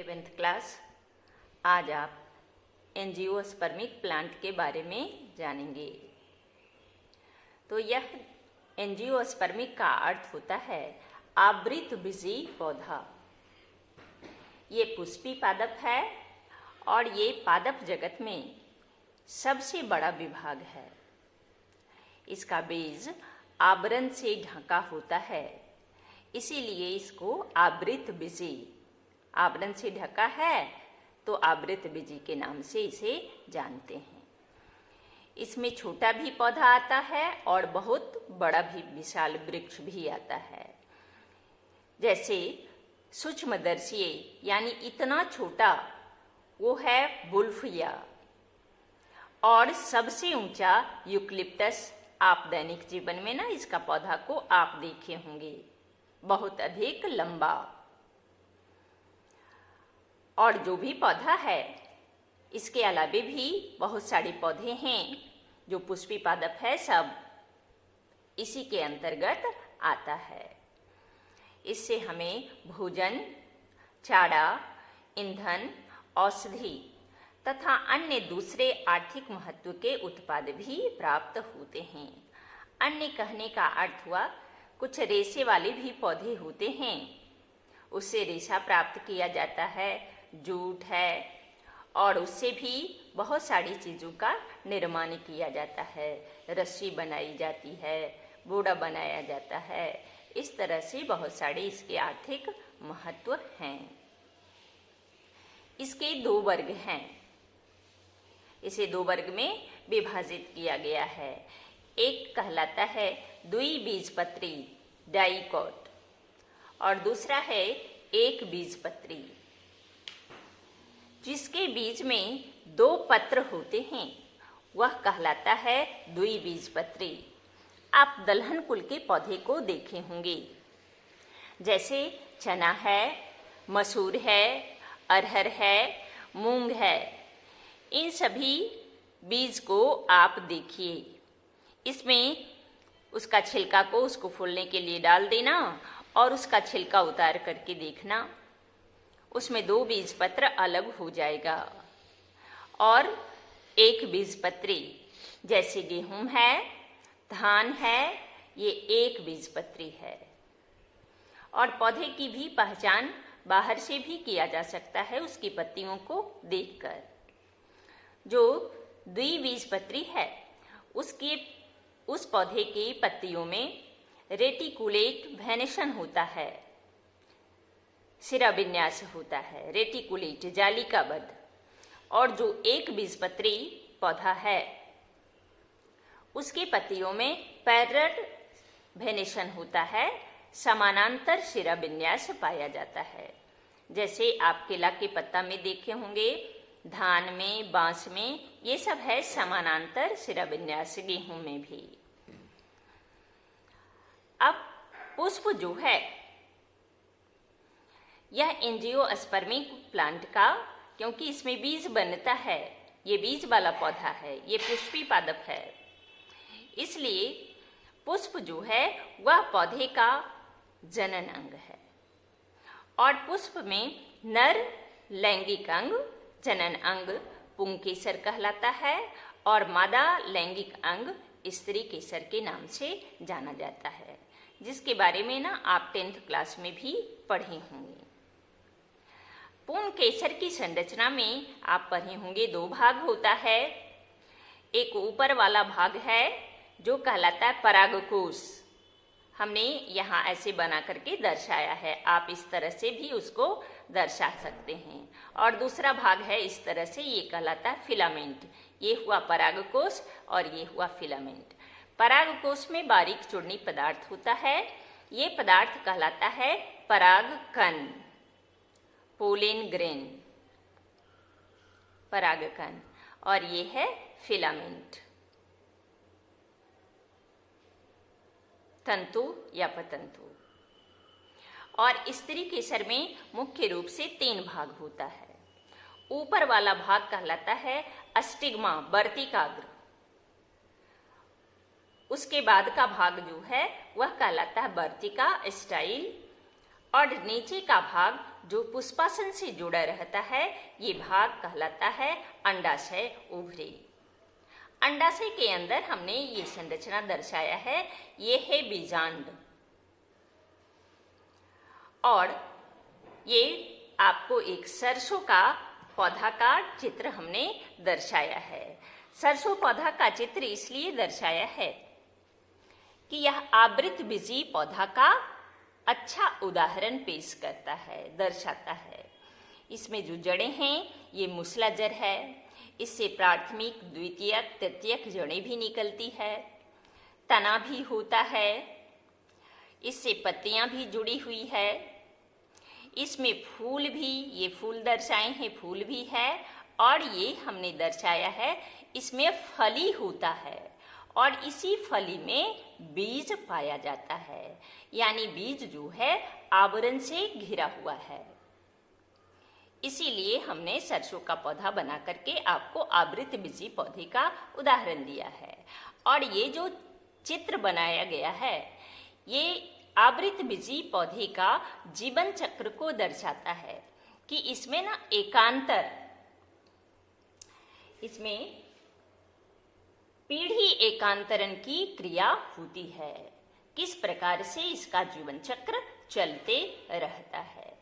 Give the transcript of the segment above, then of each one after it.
11th class. आज आप angiospermic plant के बारे में जानेंगे। तो यह एंजियोस्पर्मिक का अर्थ होता है आवृतबीजी पौधा। ये पुष्पी पादप है और ये पादप जगत में सबसे बड़ा विभाग है। इसका बीज आवरण से ढका होता है, इसीलिए इसको आवृतबीजी, आवरण से ढका है तो आवृतबीजी के नाम से इसे जानते हैं। इसमें छोटा भी पौधा आता है और बहुत बड़ा भी विशाल वृक्ष भी आता है। जैसे सूक्ष्मदर्शी यानी इतना छोटा वो है वुल्फिया, और सबसे ऊंचा यूकलिप्टस। आप दैनिक जीवन में ना इसका पौधा को आप देखे होंगे, बहुत अधिक लंबा। और जो भी पौधा है, इसके अलावे भी बहुत सारे पौधे हैं जो पुष्पी पादप है, सब इसी के अंतर्गत आता है। इससे हमें भोजन, चारा, ईंधन, औषधि तथा अन्य दूसरे आर्थिक महत्व के उत्पाद भी प्राप्त होते हैं। अन्य कहने का अर्थ हुआ कुछ रेशे वाले भी पौधे होते हैं, उससे रेशा प्राप्त किया जाता है, जूट है, और उससे भी बहुत सारी चीज़ों का निर्माण किया जाता है। रस्सी बनाई जाती है, बोरा बनाया जाता है। इस तरह से बहुत सारे इसके आर्थिक महत्व हैं। इसके दो वर्ग हैं, इसे दो वर्ग में विभाजित किया गया है। एक कहलाता है द्विबीजपत्री डाइकॉट, और दूसरा है एक बीजपत्री। जिसके बीज में दो पत्र होते हैं वह कहलाता है द्विबीजपत्री। आप दलहन कुल के पौधे को देखे होंगे, जैसे चना है, मसूर है, अरहर है, मूंग है। इन सभी बीज को आप देखिए, इसमें उसका छिलका को उसको फूलने के लिए डाल देना और उसका छिलका उतार करके देखना, उसमें दो बीजपत्र अलग हो जाएगा। और एक बीजपत्री जैसे गेहूं है, धान है, ये एक बीजपत्री है। और पौधे की भी पहचान बाहर से भी किया जा सकता है, उसकी पत्तियों को देखकर। जो द्विबीजपत्री है उस पौधे की पत्तियों में रेटिकुलेट वेनेशन होता है, सिरा विन्यास होता है, रेटिकुलेट जालिकाबद्ध। और जो एक बीजपत्री पौधा है उसके पत्तियों में पैरेलल वेनेशन होता है, समानांतर शिरा विन्यास पाया जाता है। जैसे आप केला के पत्ता में देखे होंगे, धान में, बांस में, ये सब है समानांतर शिरा विन्यास, गेहूं में भी। अब पुष्प जो है यह एंजियोस्पर्मिक प्लांट का, क्योंकि इसमें बीज बनता है, ये बीज वाला पौधा है, ये पुष्पी पादप है, इसलिए पुष्प जो है वह पौधे का जनन अंग है। और पुष्प में नर लैंगिक अंग, जनन अंग पुंकेसर कहलाता है, और मादा लैंगिक अंग स्त्री केसर के नाम से जाना जाता है, जिसके बारे में ना आप 10th क्लास में भी पढ़े होंगे। पुंकेसर की संरचना में आप पढ़े होंगे दो भाग होता है। एक ऊपर वाला भाग है जो कहलाता है परागकोश, हमने यहाँ ऐसे बना करके दर्शाया है, आप इस तरह से भी उसको दर्शा सकते हैं। और दूसरा भाग है इस तरह से, ये कहलाता है फिलामेंट। ये हुआ परागकोश और ये हुआ फिलामेंट। परागकोश में बारीक चूर्णी पदार्थ होता है, ये पदार्थ कहलाता है परागकण, पोलेन ग्रेन, परागकण। और ये है फिलामेंट, तंतु या पतंतु। और स्त्री केसर में मुख्य रूप से 3 भाग होता है। ऊपर वाला भाग कहलाता है अस्टिग्मा, वर्तिकाग्र। उसके बाद का भाग जो है वह कहलाता है वर्तिका स्टाइल, और नीचे का भाग जो पुष्पासन से जुड़ा रहता है, ये भाग कहलाता है अंडाशय ओवरी। अंडाशय के अंदर हमने ये संरचना दर्शाया है, ये है बीजांड। और ये आपको एक सरसों का पौधा का चित्र हमने दर्शाया है। सरसों पौधा का चित्र इसलिए दर्शाया है कि यह आवृत बीजी पौधा का अच्छा उदाहरण पेश करता है, दर्शाता है। इसमें जो जड़ें हैं ये मूसलाधार है, इससे प्राथमिक, द्वितीयक, तृतीयक जड़ें भी निकलती है, तना भी होता है, इससे पत्तियां भी जुड़ी हुई है, इसमें फूल भी, ये फूल दर्शाए हैं, फूल भी है, और ये हमने दर्शाया है इसमें फली होता है और इसी फली में बीज पाया जाता है, यानी बीज जो है आवरण से घिरा हुआ है। इसीलिए हमने सरसों का पौधा बना करके आपको आवृत बीजी पौधे का उदाहरण दिया है। और ये जो चित्र बनाया गया है ये आवृत बीजी पौधे का जीवन चक्र को दर्शाता है कि इसमें ना एकांतर, इसमें पीढ़ी एकांतरण की क्रिया होती है, किस प्रकार से इसका जीवन चक्र चलते रहता है।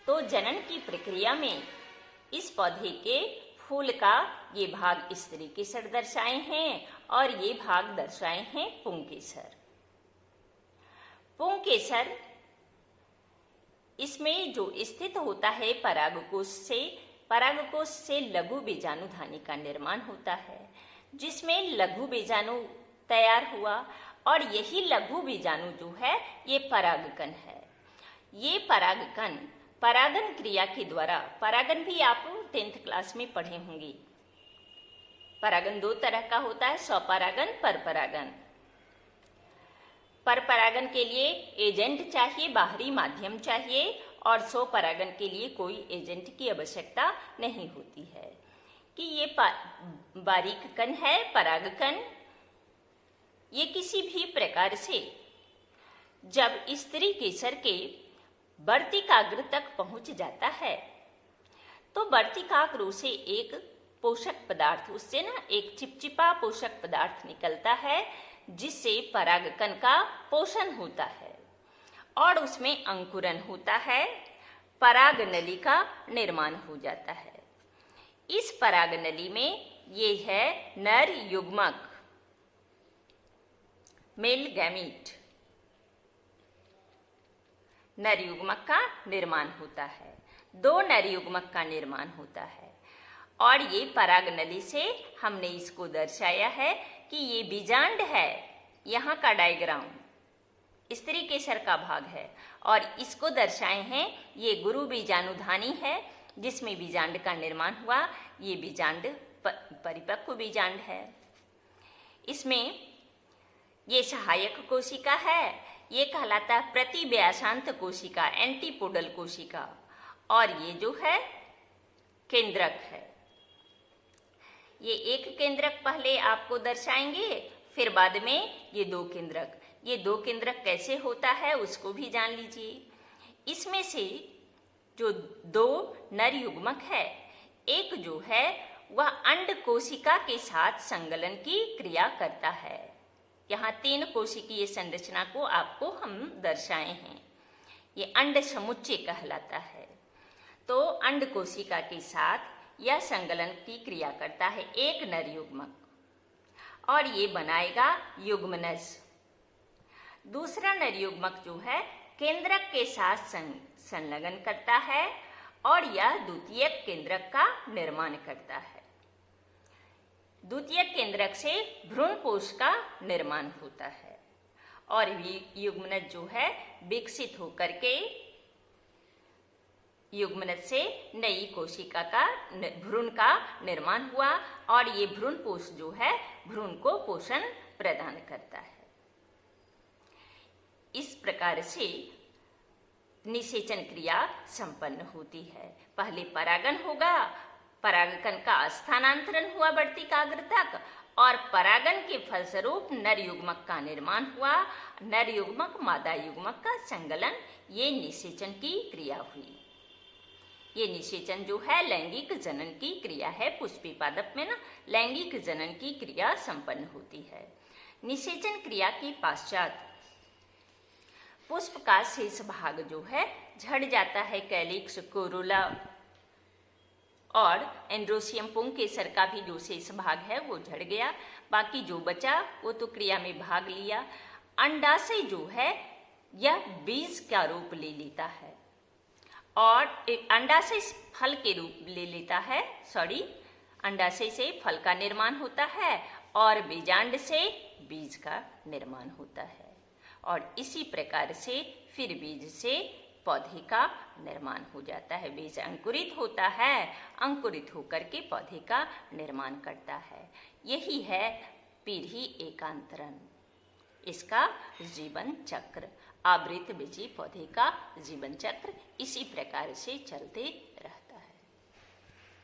तो जनन की प्रक्रिया में इस पौधे के फूल का ये भाग इस तरीके से दर्शाए हैं और ये भाग दर्शाए हैं पुंकेसर। पुंकेसर इसमें जो स्थित होता है परागकोश से लघु बीजाणुधानी का निर्माण होता है, जिसमें लघु बीजाणु तैयार हुआ और यही लघु बीजाणु जो है ये परागकण है। ये परागकण परागन क्रिया के द्वारा, परागन भी आप 10th क्लास में पढ़े होंगे। परागन दो तरह का होता है, स्वपरागन, परपरागन। परपरागन के लिए एजेंट चाहिए, बाहरी माध्यम चाहिए, और स्वपरागन के लिए कोई एजेंट की आवश्यकता नहीं होती है। कि ये बारीक कण है परागकण, ये किसी भी प्रकार से जब स्त्री केसर के वर्तिकाग्र तक पहुंच जाता है तो वर्तिकाग्र से एक पोषक पदार्थ, उससे ना एक चिपचिपा पोषक पदार्थ निकलता है जिससे परागकण का पोषण होता है और उसमें अंकुरन होता है, परागनली का निर्माण हो जाता है। इस परागनली में ये है नर युग्मक, मेल गैमीट, नर युग्मक का निर्माण होता है। 2 नर युग्मक का निर्माण होता है और ये परागनली से हमने इसको दर्शाया है कि ये बीजांड है। यहाँ का डायग्राम स्त्री केसर का भाग है और इसको दर्शाए हैं, ये गुरु बीजाणुधानी है जिसमें बीजांड का निर्माण हुआ। ये बीजांड परिपक्व बीजांड है। इसमें ये सहायक कोशिका है, ये कहलाता है प्रतिव्यासांत कोशिका, एंटीपोडल कोशिका, और ये जो है केंद्रक है। ये एक केंद्रक पहले आपको दर्शाएंगे, फिर बाद में ये 2 केंद्रक। ये 2 केंद्रक कैसे होता है उसको भी जान लीजिए। इसमें से जो 2 नर युग्मक है, एक जो है वह अंड कोशिका के साथ संगलन की क्रिया करता है। यहाँ 3 कोशिकीय संरचना को आपको हम दर्शाए हैं, ये अंड समुच्चय कहलाता है। तो अंड कोशिका के साथ यह संगलन की क्रिया करता है एक नर युग्मक और ये बनाएगा युग्मनज। दूसरा नर युग्मक जो है केंद्रक के साथ संलग्न करता है और यह द्वितीयक केंद्रक का निर्माण करता है। द्वितीयक केंद्रक से भ्रूणपोष का निर्माण होता है और युग्मनज जो है विकसित होकर के युग्मनज से नई कोशिका का भ्रूण का निर्माण हुआ और ये भ्रूणपोष जो है भ्रूण को पोषण प्रदान करता है। इस प्रकार से निषेचन क्रिया संपन्न होती है। पहले परागन होगा, परागकण का स्थानांतरण हुआ वर्तिकाग्र तक और परागन के फलस्वरूप नर युग्मक का निर्माण हुआ। नर युग्मक मादा युग्मक का संगलन, ये निषेचन की क्रिया हुई। ये निषेचन जो है लैंगिक जनन की क्रिया है। पुष्पी पादप में ना लैंगिक जनन की क्रिया संपन्न होती है। निषेचन क्रिया के पश्चात पुष्प का शेष भाग जो है झड़ जाता है। कैलिक्स, कोरोला और एंड्रोसियम पुंग केसर का भी जो शेष भाग है वो झड़ गया। बाकी जो बचा वो तो क्रिया में भाग लिया। अंडाशय जो है यह बीज का रूप ले लेता है और अंडाशय फल के रूप ले लेता है। अंडाशय से फल का निर्माण होता है और बीजांड से बीज का निर्माण होता है और इसी प्रकार से फिर बीज से पौधे का निर्माण हो जाता है। बीज अंकुरित होता है, अंकुरित होकर के पौधे का निर्माण करता है। यही है पीढ़ी एकांतरण, इसका जीवन चक्र। आवृत बीजी पौधे का जीवन चक्र इसी प्रकार से चलते रहता है।